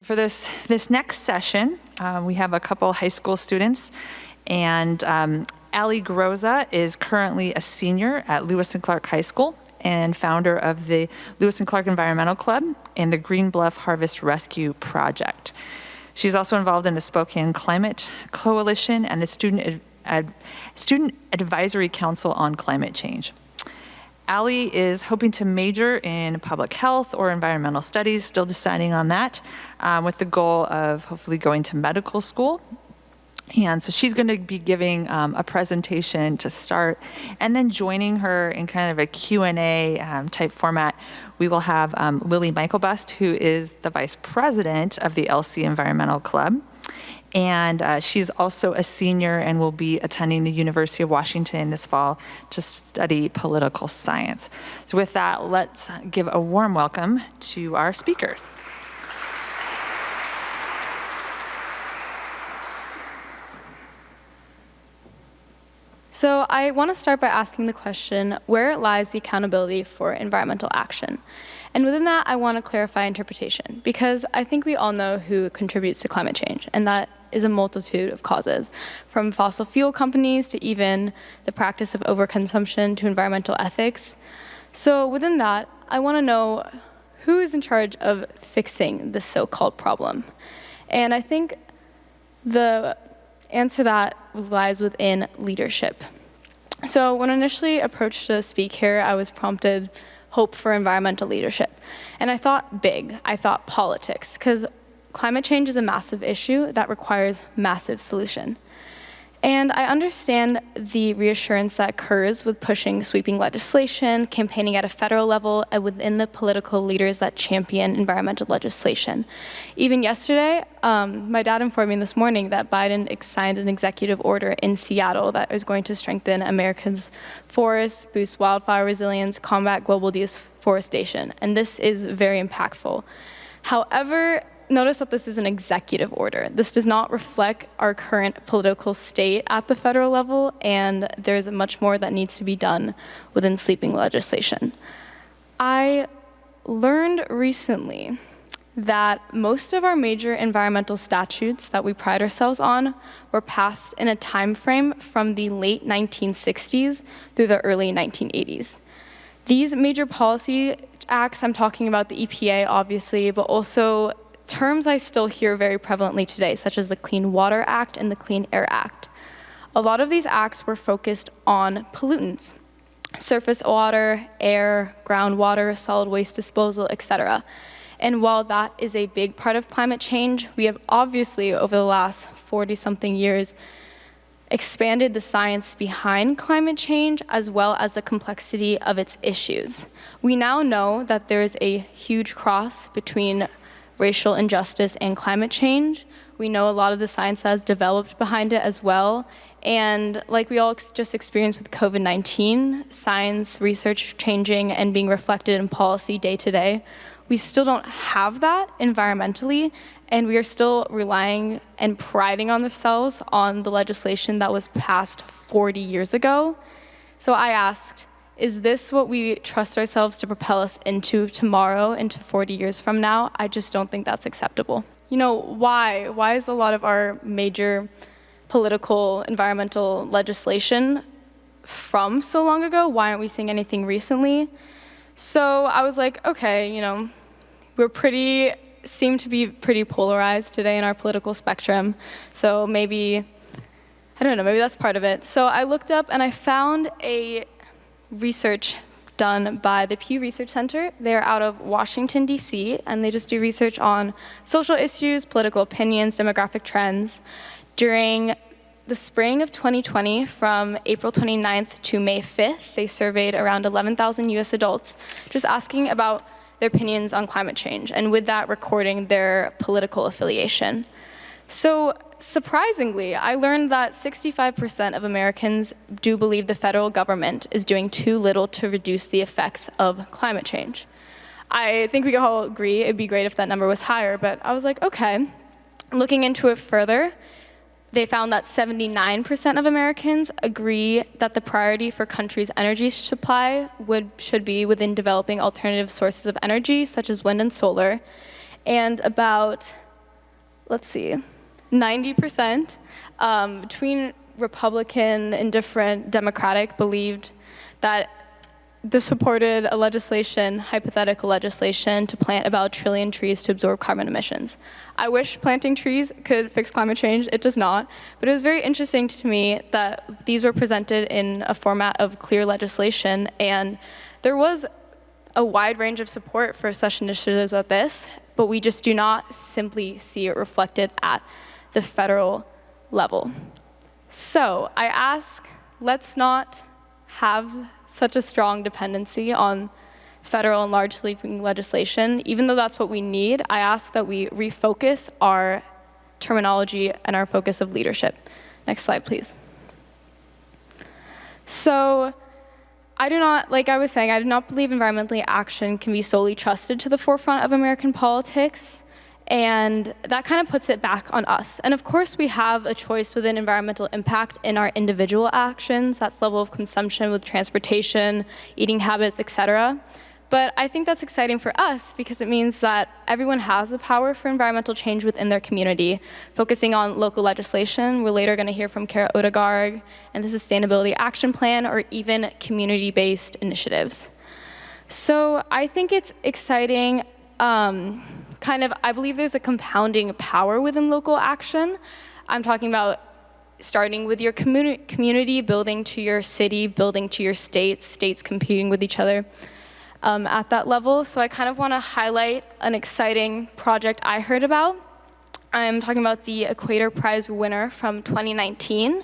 For this next session, we have a couple high school students, and Allie Groza is currently a senior at Lewis and Clark High School and founder of the Lewis and Clark Environmental Club and the Green Bluff Harvest Rescue Project. She's also involved in the Spokane Climate Coalition and the Student Advisory Council on Climate Change. Allie is hoping to major in public health or environmental studies, still deciding on that, with the goal of hopefully going to medical school. And so she's going to be giving a presentation to start, and then joining her in kind of a Q&A type format, we will have Lily Michaelbust, who is the vice president of the LC Environmental Club. And she's also a senior and will be attending the University of Washington this fall to study political science. So with that, let's give a warm welcome to our speakers. So I want to start by asking the question, where lies the accountability for environmental action? And within that, I want to clarify interpretation, because I think we all know who contributes to climate change, and that is a multitude of causes, from fossil fuel companies to even the practice of overconsumption to environmental ethics. So within that, I want to know who is in charge of fixing this so-called problem. And I think the answer to that lies within leadership. So when I initially approached to speak here, I was prompted hope for environmental leadership. And I thought big, I thought politics, because climate change is a massive issue that requires massive solution. And I understand the reassurance that occurs with pushing sweeping legislation, campaigning at a federal level, and within the political leaders that champion environmental legislation. Even yesterday, my dad informed me this morning that Biden signed an executive order in Seattle that is going to strengthen America's forests, boost wildfire resilience, combat global deforestation. And this is very impactful. However, notice that this is an executive order. This does not reflect our current political state at the federal level, and there's much more that needs to be done within sweeping legislation. I learned recently that most of our major environmental statutes that we pride ourselves on were passed in a time frame from the late 1960s through the early 1980s. These major policy acts, I'm talking about the EPA, obviously, but also terms I still hear very prevalently today, such as the Clean Water Act and the Clean Air Act. A lot of these acts were focused on pollutants, surface water, air, groundwater, solid waste disposal, etc. And while that is a big part of climate change, we have obviously, over the last 40-something years, expanded the science behind climate change as well as the complexity of its issues. We now know that there is a huge cross between racial injustice and climate change. We know a lot of the science that has developed behind it as well. And like we all just experienced with COVID-19, science, research changing and being reflected in policy day to day, we still don't have that environmentally, and we are still relying and priding on ourselves on the legislation that was passed 40 years ago. So I asked, is this what we trust ourselves to propel us into tomorrow, into 40 years from now? I just don't think that's acceptable. You know, why? Why is a lot of our major political environmental legislation from so long ago? Why aren't we seeing anything recently? So I was like, okay, you know, seem to be pretty polarized today in our political spectrum. So maybe, I don't know, maybe that's part of it. So I looked up and I found a research done by the Pew Research Center. They're out of Washington, D.C., and they just do research on social issues, political opinions, demographic trends. During the spring of 2020, from April 29th to May 5th, they surveyed around 11,000 U.S. adults, just asking about their opinions on climate change, and with that, recording their political affiliation. So surprisingly, I learned that 65% of Americans do believe the federal government is doing too little to reduce the effects of climate change. I think we all agree it'd be great if that number was higher, but I was like, okay. Looking into it further, they found that 79% of Americans agree that the priority for countries' energy supply should be within developing alternative sources of energy, such as wind and solar, and about let's see, 90% between Republican and different Democratic believed that this supported a legislation, hypothetical legislation, to plant about 1 trillion trees to absorb carbon emissions. I wish planting trees could fix climate change. It does not. But it was very interesting to me that these were presented in a format of clear legislation, and there was a wide range of support for such initiatives as this, but we just do not simply see it reflected at the federal level. So I ask, let's not have such a strong dependency on federal and large sweeping legislation. Even though that's what we need, I ask that we refocus our terminology and our focus of leadership. Next slide, please. So I do not, like I was saying, I do not believe environmental action can be solely trusted to the forefront of American politics. And that kind of puts it back on us. And of course, we have a choice within environmental impact in our individual actions. That's level of consumption with transportation, eating habits, etc. But I think that's exciting for us because it means that everyone has the power for environmental change within their community, focusing on local legislation. We're later going to hear from Kara Odegaard and the Sustainability Action Plan, or even community-based initiatives. So I think it's exciting. I believe there's a compounding power within local action. I'm talking about starting with your community, building to your city, building to your states competing with each other at that level. So I kind of want to highlight an exciting project I heard about. I'm talking about the Equator Prize winner from 2019.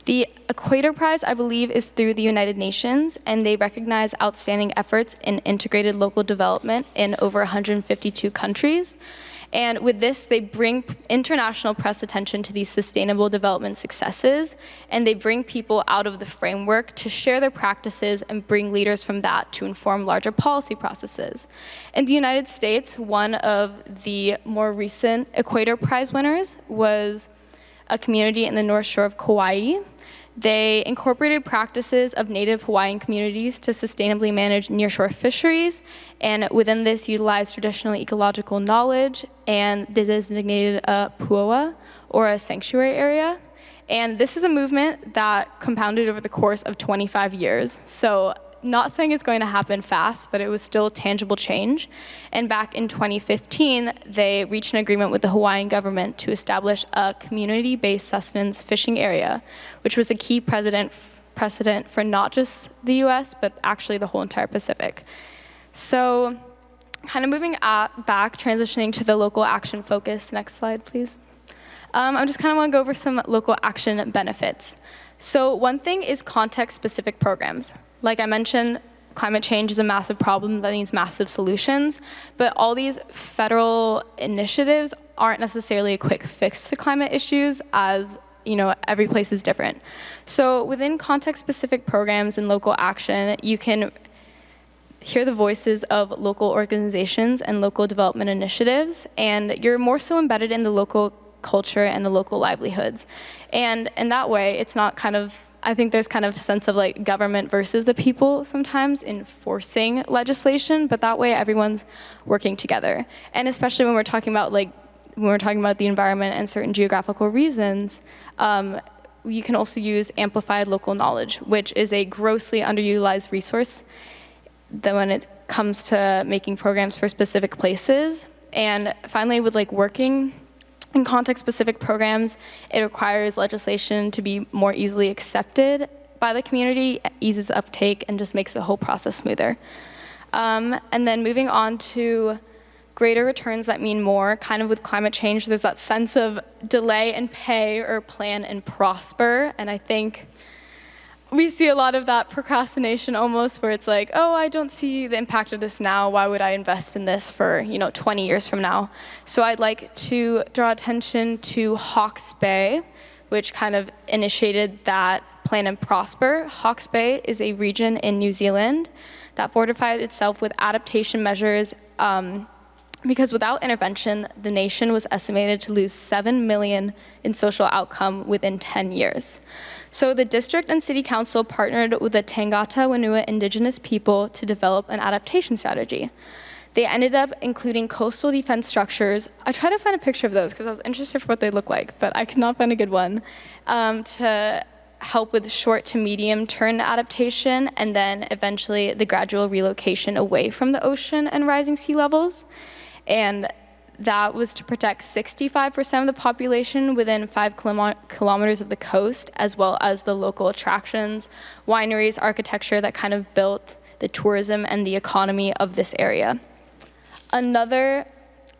The Equator Prize, I believe, is through the United Nations, and they recognize outstanding efforts in integrated local development in over 152 countries. And with this, they bring international press attention to these sustainable development successes, and they bring people out of the framework to share their practices and bring leaders from that to inform larger policy processes. In the United States, one of the more recent Equator Prize winners was a community in the North Shore of Kauai. They incorporated practices of native Hawaiian communities to sustainably manage nearshore fisheries, and within this utilized traditional ecological knowledge, and they designated a puoa, or a sanctuary area. And this is a movement that compounded over the course of 25 years. So not saying it's going to happen fast, but it was still tangible change. And back in 2015, they reached an agreement with the Hawaiian government to establish a community-based sustenance fishing area, which was a key precedent for not just the US, but actually the whole entire Pacific. So kind of moving back, transitioning to the local action focus. Next slide, please. I just kind of want to go over some local action benefits. So one thing is context-specific programs. Like I mentioned, climate change is a massive problem that needs massive solutions, but all these federal initiatives aren't necessarily a quick fix to climate issues, as every place is different. So within context-specific programs and local action, you can hear the voices of local organizations and local development initiatives, and you're more so embedded in the local culture and the local livelihoods. And in that way, it's not I think there's kind of a sense of like government versus the people sometimes enforcing legislation, but that way everyone's working together. And especially when we're talking about the environment and certain geographical reasons, you can also use amplified local knowledge, which is a grossly underutilized resource when it comes to making programs for specific places. And finally, with working in context-specific programs, it requires legislation to be more easily accepted by the community, eases uptake, and just makes the whole process smoother. And then moving on to greater returns that mean more, kind of with climate change, there's that sense of delay and pay or plan and prosper, and I think we see a lot of that procrastination almost, where it's like, oh, I don't see the impact of this now. Why would I invest in this for 20 years from now? So I'd like to draw attention to Hawke's Bay, which kind of initiated that plan and prosper. Hawke's Bay is a region in New Zealand that fortified itself with adaptation measures because without intervention, the nation was estimated to lose 7 million in social outcome within 10 years. So the district and city council partnered with the Tangata Whenua indigenous people to develop an adaptation strategy. They ended up including coastal defense structures. I tried to find a picture of those because I was interested for what they look like, but I could not find a good one, to help with short to medium term adaptation, and then eventually the gradual relocation away from the ocean and rising sea levels. And that was to protect 65% of the population within 5 kilometers of the coast, as well as the local attractions, wineries, architecture that kind of built the tourism and the economy of this area. Another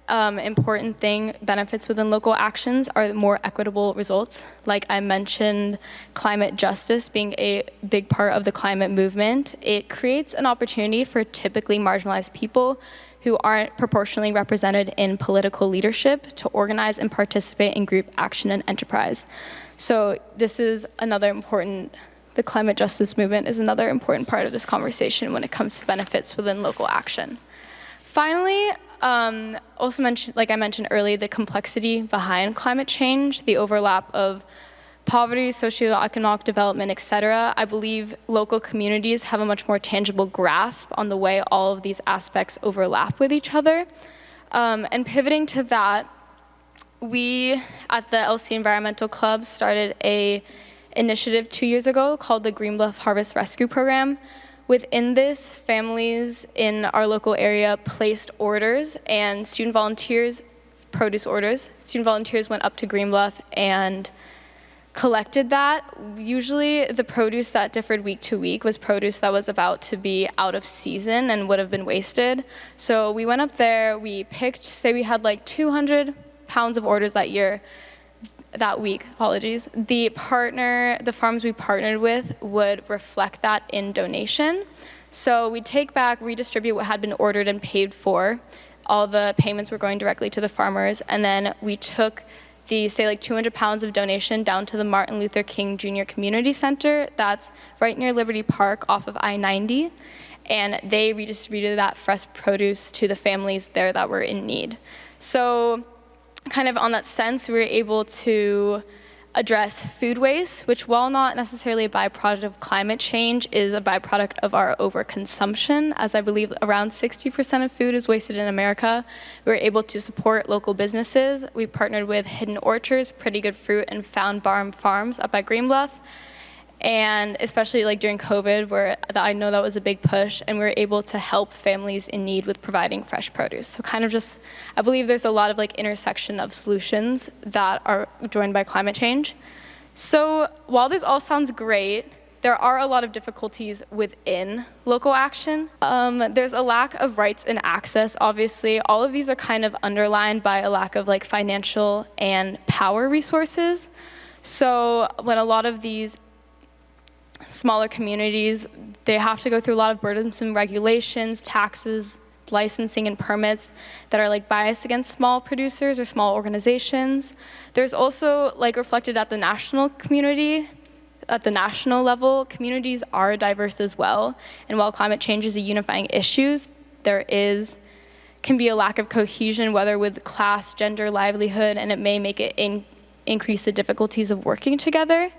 important thing, benefits within local actions, are more equitable results. Like I mentioned, climate justice being a big part of the climate movement. It creates an opportunity for typically marginalized people who aren't proportionally represented in political leadership to organize and participate in group action and enterprise. So this is another important, the climate justice movement is another important part of this conversation when it comes to benefits within local action. Finally, also mentioned, like I mentioned earlier, the complexity behind climate change, the overlap of poverty, socioeconomic development, etc. I believe local communities have a much more tangible grasp on the way all of these aspects overlap with each other. And pivoting to that, we at the LC Environmental Club started a initiative 2 years ago called the Green Bluff Harvest Rescue Program. Within this, families in our local area placed orders, and student volunteers, produce orders. Student volunteers went up to Green Bluff and collected that. Usually the produce that differed week to week was produce that was about to be out of season and would have been wasted. So we went up there, we picked, say we had like 200 pounds of orders that week, apologies. The farms we partnered with would reflect that in donation. So we'd take back, redistribute what had been ordered and paid for. All the payments were going directly to the farmers, and then we took the, say, like 200 pounds of donation down to the Martin Luther King Jr. Community Center that's right near Liberty Park off of I-90, and they redistributed that fresh produce to the families there that were in need. So kind of on that sense, we were able to address food waste, which, while not necessarily a byproduct of climate change, is a byproduct of our overconsumption, as I believe around 60% of food is wasted in America. We were able to support local businesses. We partnered with Hidden Orchards, Pretty Good Fruit, and Found Barn Farms up at Green Bluff. And especially like during COVID, where I know that was a big push, and we were able to help families in need with providing fresh produce. So kind of just, I believe there's a lot of like intersection of solutions that are joined by climate change. So while this all sounds great, there are a lot of difficulties within local action. There's a lack of rights and access, obviously. All of these are kind of underlined by a lack of like financial and power resources. So when a lot of these smaller communities, they have to go through a lot of burdensome regulations, taxes, licensing, and permits that are like biased against small producers or small organizations. There's also, like reflected at the national community, at the national level, communities are diverse as well. And while climate change is a unifying issue, can be a lack of cohesion, whether with class, gender, livelihood, and it may make it increase the difficulties of working together.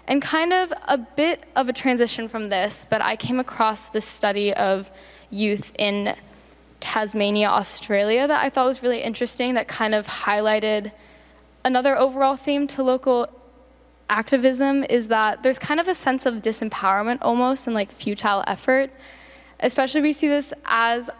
And kind of a bit of a transition from this, but I came across this study of youth in Tasmania, Australia, that I thought was really interesting, that kind of highlighted another overall theme to local activism, is that there's kind of a sense of disempowerment almost and like futile effort. Especially we see this as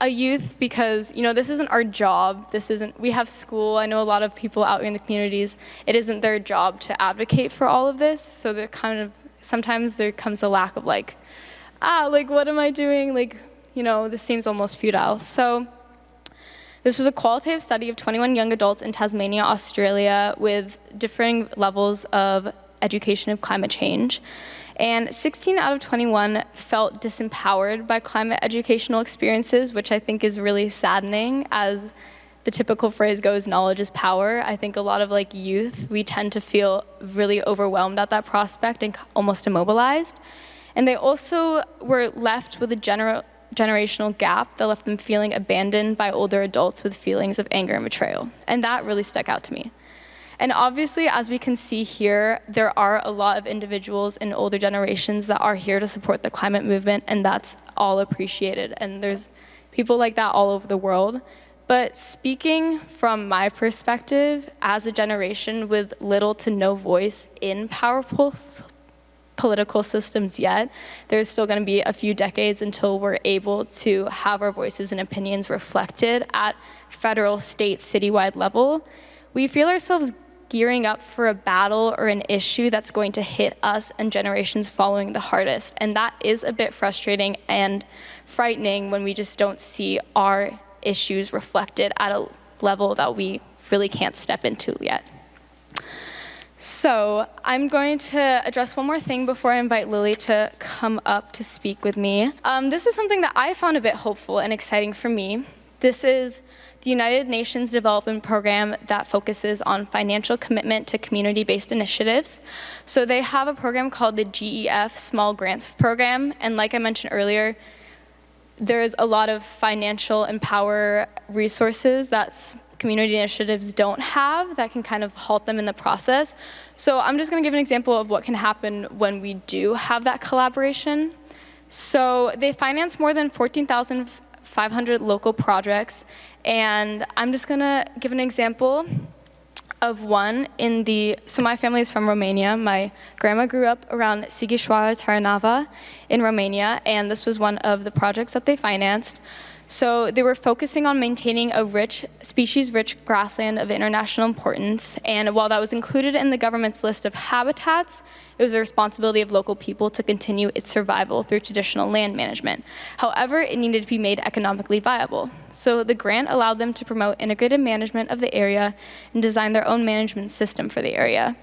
a youth because, you know, this isn't our job. We have school. I know a lot of people out in the communities, it isn't their job to advocate for all of this. So they're kind of, sometimes there comes a lack of like, what am I doing? Like, you know, this seems almost futile. So this was a qualitative study of 21 young adults in Tasmania, Australia, with differing levels of education of climate change. And 16 out of 21 felt disempowered by climate educational experiences, which I think is really saddening. As the typical phrase goes, knowledge is power. I think a lot of like youth, we tend to feel really overwhelmed at that prospect and almost immobilized. And they also were left with a generational gap that left them feeling abandoned by older adults with feelings of anger and betrayal. And that really stuck out to me. And obviously, as we can see here, there are a lot of individuals in older generations that are here to support the climate movement, and that's all appreciated. And there's people like that all over the world. But speaking from my perspective, as a generation with little to no voice in powerful political systems yet, there's still going to be a few decades until we're able to have our voices and opinions reflected at federal, state, citywide level. We feel ourselves gearing up for a battle or an issue that's going to hit us and generations following the hardest. And that is a bit frustrating and frightening when we just don't see our issues reflected at a level that we really can't step into yet. So I'm going to address one more thing before I invite Lily to come up to speak with me. This is something that I found a bit hopeful and exciting for me. This is the United Nations Development Program that focuses on financial commitment to community-based initiatives. So they have a program called the GEF Small Grants Program, and like I mentioned earlier, there is a lot of financial and power resources that community initiatives don't have that can kind of halt them in the process. So I'm just going to give an example of what can happen when we do have that collaboration. So they finance more than 14,500 local projects, and I'm just going to give an example of one so my family is from Romania. My grandma grew up around Sighișoara, Târnava in Romania, and this was one of the projects that they financed. So they were focusing on maintaining a species-rich grassland of international importance, and while that was included in the government's list of habitats, it was the responsibility of local people to continue its survival through traditional land management. However, it needed to be made economically viable. So the grant allowed them to promote integrated management of the area and design their own management system for the area.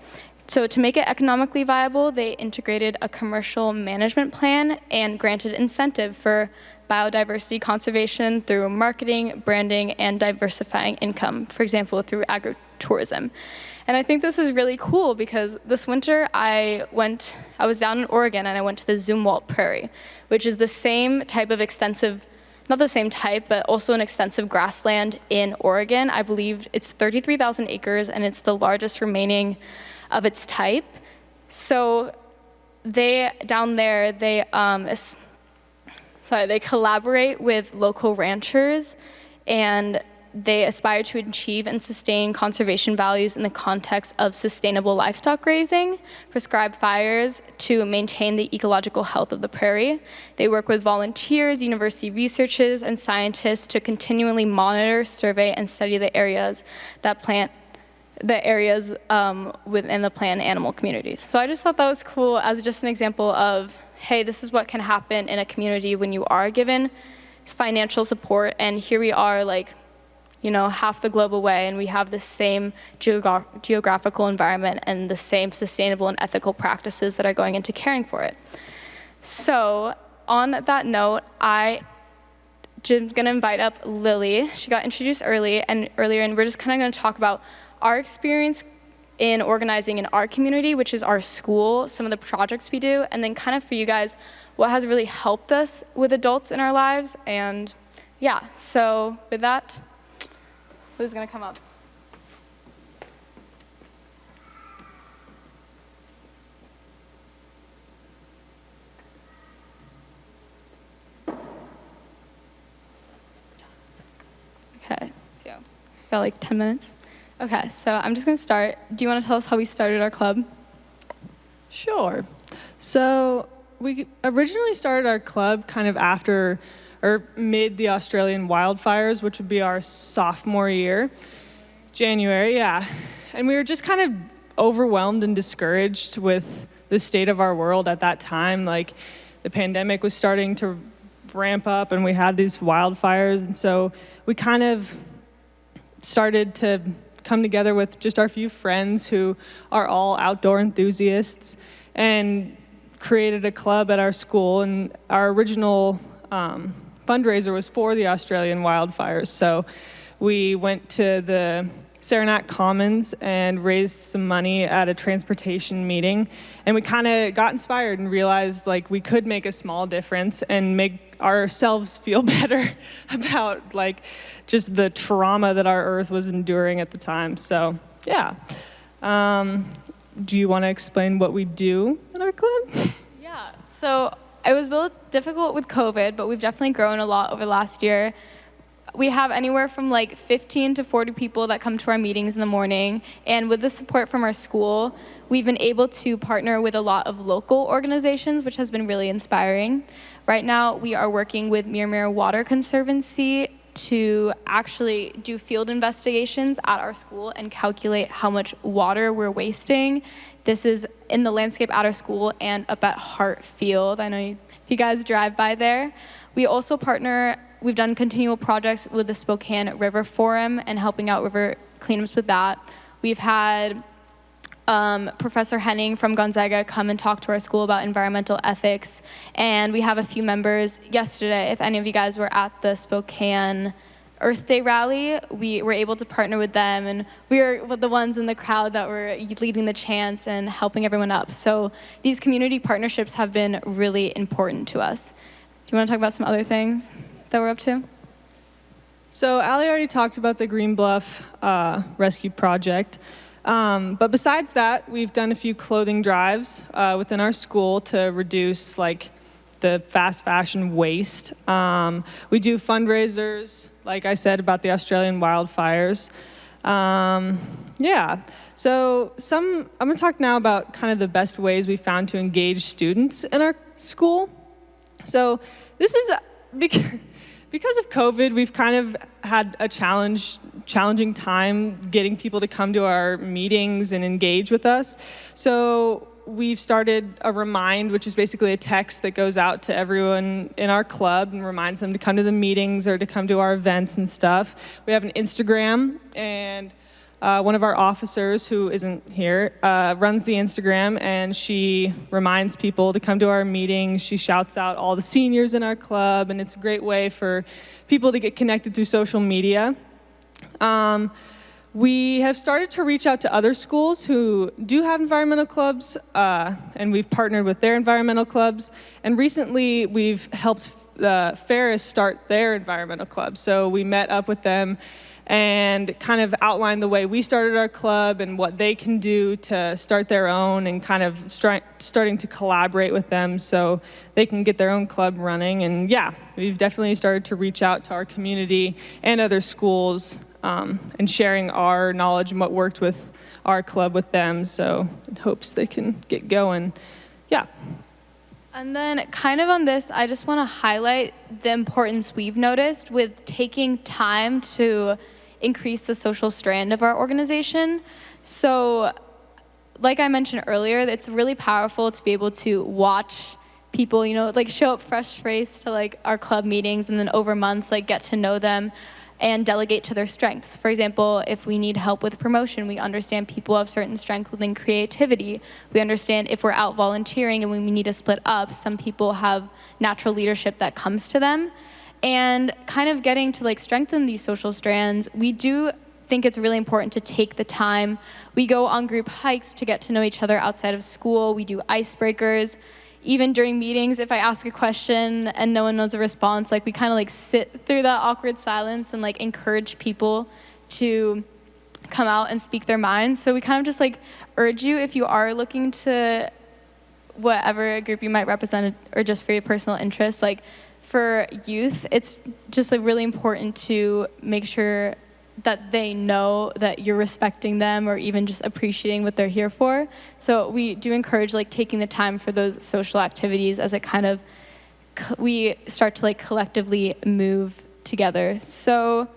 So to make it economically viable, they integrated a commercial management plan and granted incentive for biodiversity conservation through marketing, branding, and diversifying income, for example, through agritourism. And I think this is really cool because this winter I was down in Oregon and I went to the Zumwalt Prairie, which is the same type of extensive, not the same type, but also an extensive grassland in Oregon. I believe it's 33,000 acres and it's the largest remaining of its type. So they collaborate with local ranchers, and they aspire to achieve and sustain conservation values in the context of sustainable livestock grazing, prescribe fires to maintain the ecological health of the prairie. They work with volunteers, university researchers, and scientists to continually monitor, survey, and study the areas within the plant animal communities. So I just thought that was cool as just an example of, hey, this is what can happen in a community when you are given financial support, and here we are half the globe away, and we have the same geographical environment and the same sustainable and ethical practices that are going into caring for it. So on that note, I'm going to invite up Lily. She got introduced earlier, and we're just kind of going to talk about our experience in organizing in our community, which is our school, some of the projects we do, and then kind of for you guys, what has really helped us with adults in our lives. And yeah, so with that, who's gonna come up? Okay, so got like 10 minutes. Okay, so I'm just going to start. Do you want to tell us how we started our club? Sure. So we originally started our club kind of after or mid the Australian wildfires, which would be our sophomore year, January, yeah. And we were just kind of overwhelmed and discouraged with the state of our world at that time. Like, the pandemic was starting to ramp up and we had these wildfires, and so we kind of started to come together with just our few friends who are all outdoor enthusiasts and created a club at our school. And our original fundraiser was for the Australian wildfires. So we went to the Saranac Commons and raised some money at a transportation meeting. And we kind of got inspired and realized like we could make a small difference and make ourselves feel better about like just the trauma that our earth was enduring at the time. So yeah. Do you want to explain what we do in our club? Yeah, so it was a little difficult with COVID, but we've definitely grown a lot over the last year. we have anywhere from like 15 to 40 people that come to our meetings in the morning. And with the support from our school, we've been able to partner with a lot of local organizations, which has been really inspiring. Right now, we are working with Mirror Water Conservancy to actually do field investigations at our school and calculate how much water we're wasting. This is in the landscape at our school and up at Hart Field. I know if you guys drive by there. We also partner, we've done continual projects with the Spokane River Forum and helping out river cleanups with that. We've had Professor Henning from Gonzaga come and talk to our school about environmental ethics. And we have a few members yesterday, if any of you guys were at the Spokane Earth Day rally, we were able to partner with them, and we were the ones in the crowd that were leading the chants and helping everyone up. So these community partnerships have been really important to us. Do you want to talk about some other things that we're up to? So Allie already talked about the Green Bluff Rescue Project. But besides that, we've done a few clothing drives within our school to reduce like the fast fashion waste. We do fundraisers, like I said, about the Australian wildfires. Yeah, so I'm gonna talk now about kind of the best ways we found to engage students in our school. So this is because of COVID, we've kind of had a challenging time getting people to come to our meetings and engage with us. So we've started a Remind, which is basically a text that goes out to everyone in our club and reminds them to come to the meetings or to come to our events and stuff. We have an Instagram, and one of our officers, who isn't here, runs the Instagram, and she reminds people to come to our meetings. She shouts out all the seniors in our club, and it's a great way for people to get connected through social media. We have started to reach out to other schools who do have environmental clubs, and we've partnered with their environmental clubs. And recently, we've helped Ferris start their environmental club. So we met up with them and kind of outlined the way we started our club and what they can do to start their own, and kind of starting to collaborate with them so they can get their own club running. And yeah, we've definitely started to reach out to our community and other schools, and sharing our knowledge and what worked with our club with them, so in hopes they can get going. Yeah. And then kind of on this, I just want to highlight the importance we've noticed with taking time to increase the social strand of our organization. So like I mentioned earlier, it's really powerful to be able to watch people, like show up fresh-faced to like our club meetings, and then over months, like get to know them and delegate to their strengths. For example, if we need help with promotion, we understand people have certain strengths within creativity. We understand if we're out volunteering and we need to split up, some people have natural leadership that comes to them. And kind of getting to like strengthen these social strands, we do think it's really important to take the time. We go on group hikes to get to know each other outside of school. We do icebreakers. Even during meetings, if I ask a question and no one knows a response, like we kind of like sit through that awkward silence and like encourage people to come out and speak their minds. So we kind of just like urge you, if you are looking to whatever group you might represent, or just for your personal interest, like for youth, it's just like really important to make sure that they know that you're respecting them, or even just appreciating what they're here for. So we do encourage like taking the time for those social activities as it kind of, we start to like collectively move together. So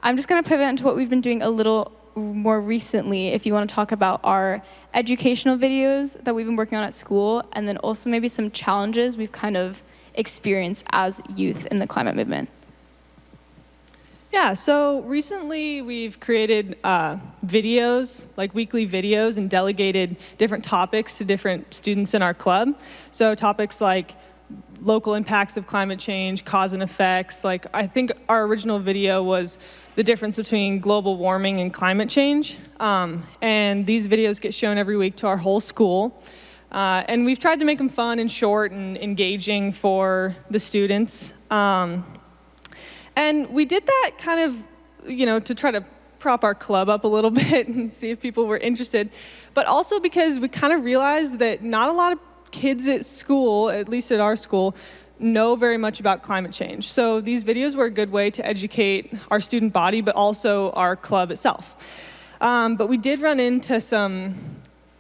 I'm just gonna pivot into what we've been doing a little more recently, if you wanna talk about our educational videos that we've been working on at school, and then also maybe some challenges we've kind of experienced as youth in the climate movement. Yeah, so recently we've created videos, like weekly videos, and delegated different topics to different students in our club. So topics like local impacts of climate change, cause and effects. Like I think our original video was the difference between global warming and climate change. And these videos get shown every week to our whole school. And we've tried to make them fun and short and engaging for the students. And we did that kind of, to try to prop our club up a little bit and see if people were interested. But also because we kind of realized that not a lot of kids at school, at least at our school, know very much about climate change. So these videos were a good way to educate our student body, but also our club itself. But we did run into some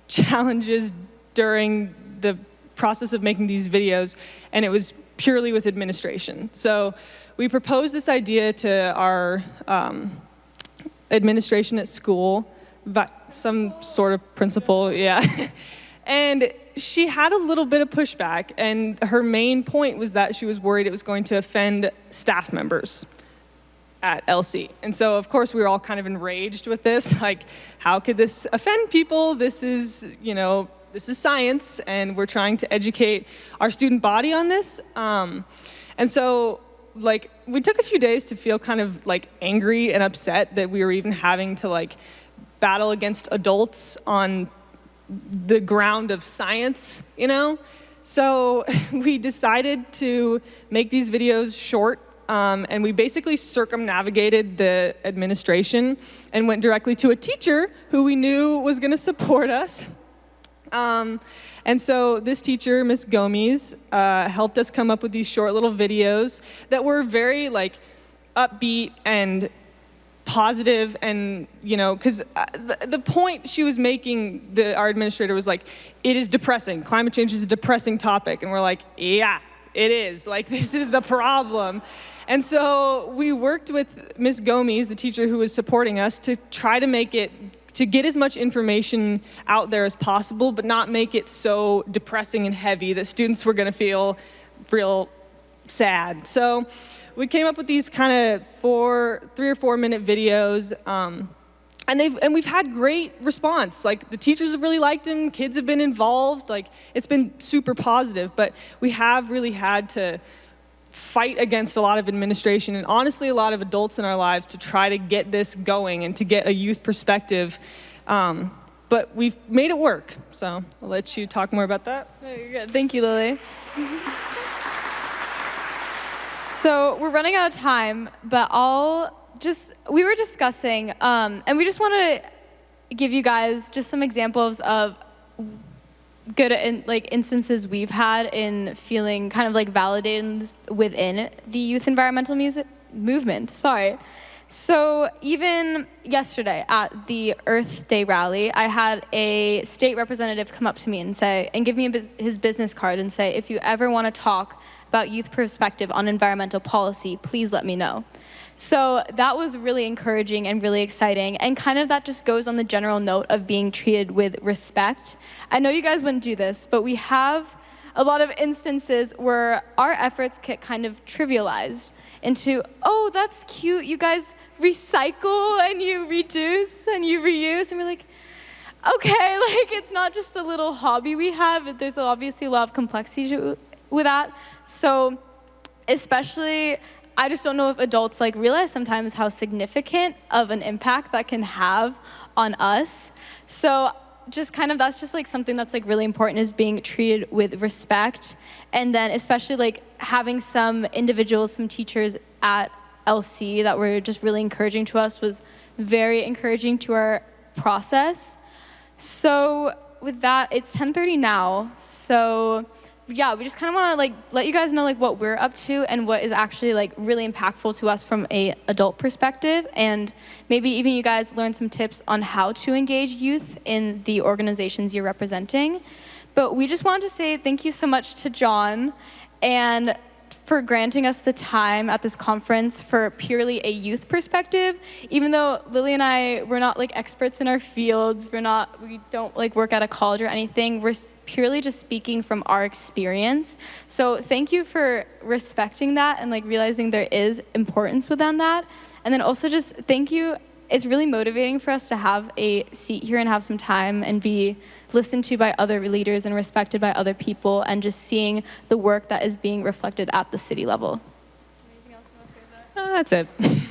challenges during the process of making these videos, and it was purely with administration. So we proposed this idea to our administration at school, but some sort of principal, yeah. And she had a little bit of pushback, and her main point was that she was worried it was going to offend staff members at LC. And so, of course, we were all kind of enraged with this. Like, how could this offend people? This is, this is science, and we're trying to educate our student body on this. And so, like, we took a few days to feel kind of, like, angry and upset that we were even having to, like, battle against adults on the ground of science, So we decided to make these videos short, and we basically circumnavigated the administration and went directly to a teacher who we knew was going to support us. And so this teacher, Miss Gomes, helped us come up with these short little videos that were very, like, upbeat and positive, and because the point she was making, our administrator was like, it is depressing. Climate change is a depressing topic, and we're like, yeah, it is. Like, this is the problem. And so we worked with Miss Gomes, the teacher who was supporting us, to try to get as much information out there as possible, but not make it so depressing and heavy that students were going to feel real sad. So we came up with these kind of 3 or 4 minute videos, and we've had great response. Like, the teachers have really liked them, kids have been involved, like, it's been super positive, but we have really had to fight against a lot of administration and honestly a lot of adults in our lives to try to get this going and to get a youth perspective. But we've made it work, so I'll let you talk more about that. No, you're good. Thank you, Lily. So we're running out of time, but we were discussing, and we just want to give you guys just some examples of good instances we've had in feeling kind of like validated within the youth environmental movement. Sorry. So even yesterday at the Earth Day rally, I had a state representative come up to me and give me his business card and say, if you ever want to talk about youth perspective on environmental policy, please let me know. So that was really encouraging and really exciting, and kind of that just goes on the general note of being treated with respect. I know you guys wouldn't do this, but we have a lot of instances where our efforts get kind of trivialized into, oh, that's cute, you guys recycle and you reduce and you reuse, and we're like, okay, like, it's not just a little hobby we have, there's obviously a lot of complexity with that. So especially, I just don't know if adults realize sometimes how significant of an impact that can have on us. So just kind of, that's just something that's really important, is being treated with respect. And then especially having some individuals, some teachers at LC that were just really encouraging to us was very encouraging to our process. So with that, it's 10:30 now. So yeah, we just kind of want to let you guys know what we're up to and what is actually really impactful to us from a adult perspective, and maybe even you guys learn some tips on how to engage youth in the organizations you're representing. But we just wanted to say thank you so much to John and for granting us the time at this conference for purely a youth perspective. Even though Lily and I, we're not experts in our fields, we don't work at a college or anything, we're purely just speaking from our experience. So thank you for respecting that and realizing there is importance within that. And then also just thank you, it's really motivating for us to have a seat here and have some time and be listened to by other leaders and respected by other people, and just seeing the work that is being reflected at the city level. Anything else you want to say about that? That's it.